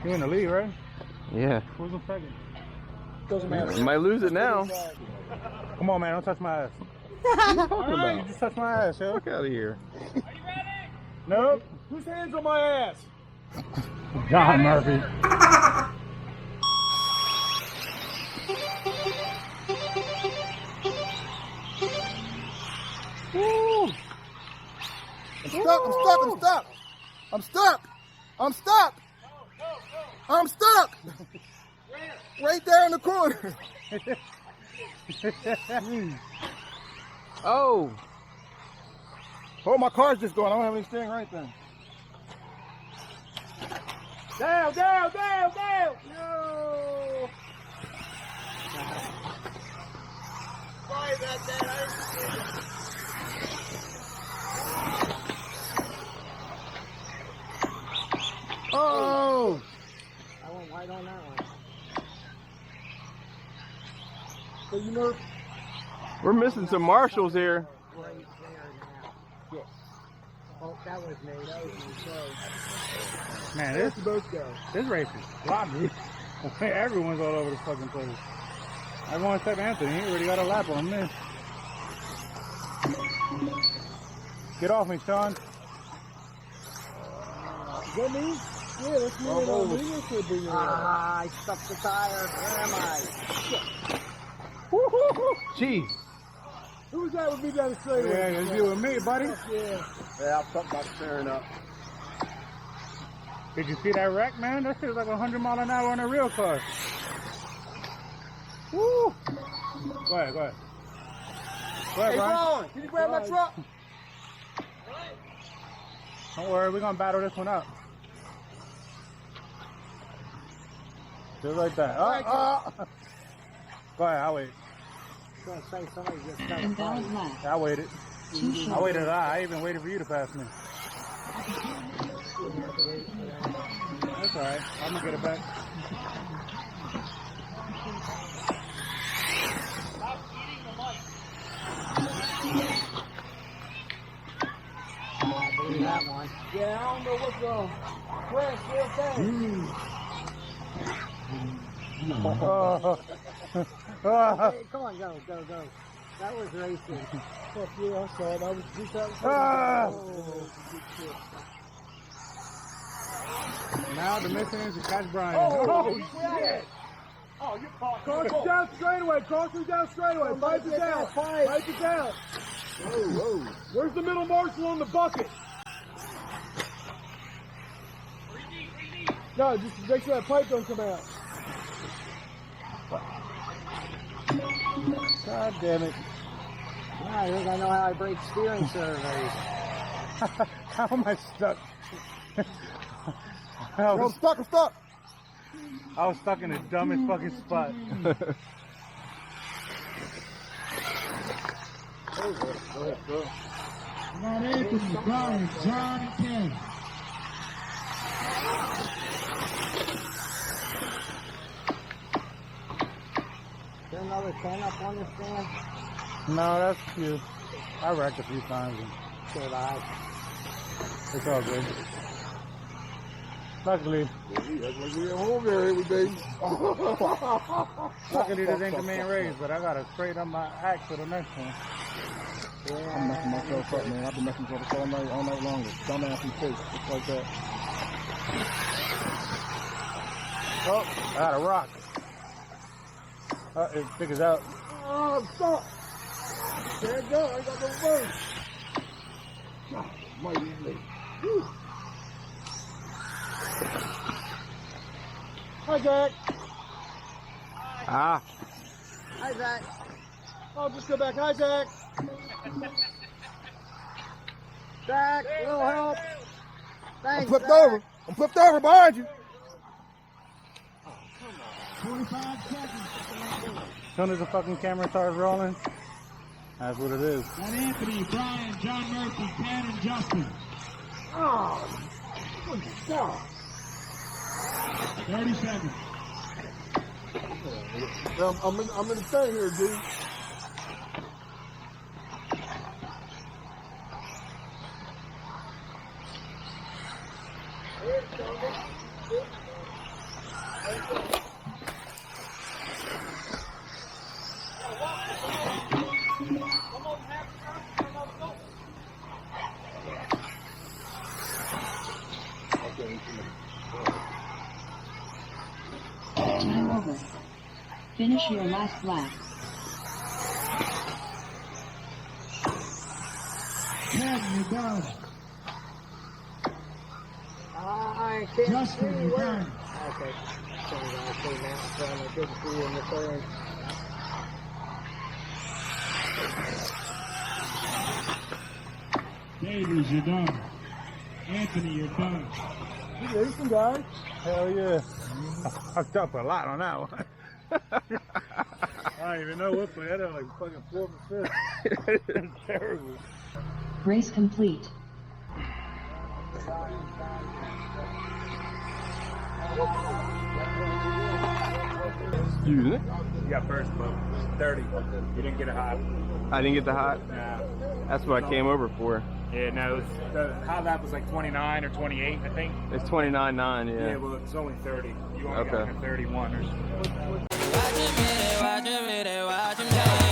You're in the lead, right? Yeah. Who's in second? Doesn't matter. You might lose it now. Come on, man. Don't touch my ass. You just touched my ass, yo. Fuck out of here. Are you ready? Nope. Whose hands on my ass? John Murphy. Woo. I'm stuck. I'm stuck. Right there in the corner. Oh. Oh, my car's just going. I don't have any steering right then. Down. No. Sorry about that. Oh! I went wide on that one. So you know, We're missing some marshals here. right there now. Yes. Oh, that was me. That was me. So, Man, let's both go. this race is sloppy. Everyone's all over the fucking place. Everyone except Anthony. He already got a lap on this. Get off me, Sean. Is that me? Yeah, that's me. I stuck the tire. Where am I? Jeez. Who was that with me down the straightaway? Yeah, it's you and me, buddy. Yeah. Yeah, I'm talking about steering up. Did you see that wreck, man? That shit was like 100 miles an hour on a real car. Woo! Go ahead. Go ahead, Hey, Brian. Bryan, can you grab my truck? Don't worry, we're gonna battle this one out. Just like that. Go ahead, I'll wait. I was gonna say somebody just got a fight. I waited. I waited. I even waited for you to pass me. That's alright. I'm gonna get it back. That one. Yeah, I don't know what's wrong. Where's Hey, come on, go. That was racing. Fuck yeah, I saw it. I was just good shit. Now the mission is to catch Bryan. Oh, shit. Oh, you caught. Cross it down straightaway. Pipe it down. Pipe it down. Whoa. Where's the middle marshal on the bucket? No, just make sure that pipe don't come out. God damn it. Yeah, I think I know how I break steering surveys. How am I stuck? I'm stuck. I was stuck in the dumbest fucking spot. Not Anthony, Bryan, John, and Ken. Is there another 10 up on this stand? No, that's cute. I wrecked a few times. So did I. It's all good. Luckily, We're at home there every day. luckily this ain't the main race, but I gotta straighten up my act for the next one. I'm messing myself up, man. I've been messing myself up all night long. Dumbass and face, just like that. Oh, I got a rock. It figures out. Oh, I'm stuck. Can't go. I got no words. God, mighty late. Hi, Jack. Ah. Hi, Zach. Oh, just go back. Hi, Zach. Zach, a little help. Thanks, I'm flipped Zach. over. I'm flipped over behind you. 45 seconds. As soon as the fucking camera starts rolling, that's what it is. Not Anthony, Bryan, John Murphy, Ken, and Justin. Oh, good stuff. 30 seconds. I'm in the thing here, dude. Finish your last lap. Ken, you're done. I can't Justin, see you're where. done. Okay. Sorry, guys. Came out in front. I couldn't see in the third. Davies, you're done. Anthony, you're done. You racing, guys? Hell yeah. I fucked up a lot on that one. I don't even know what play. I had like fucking 4 for 5. It's terrible. Race complete. Excuse me. You got first, but 30. You didn't get a hot. I didn't get the hot. Nah. That's what I came over for. Yeah, no, the hot lap was like 29 or 28, I think. It's 29.9, Yeah, yeah. well, it's only 30. You only got Okay. like a 31 or something. Watch him hit it, watch him hit it, watch him hit it.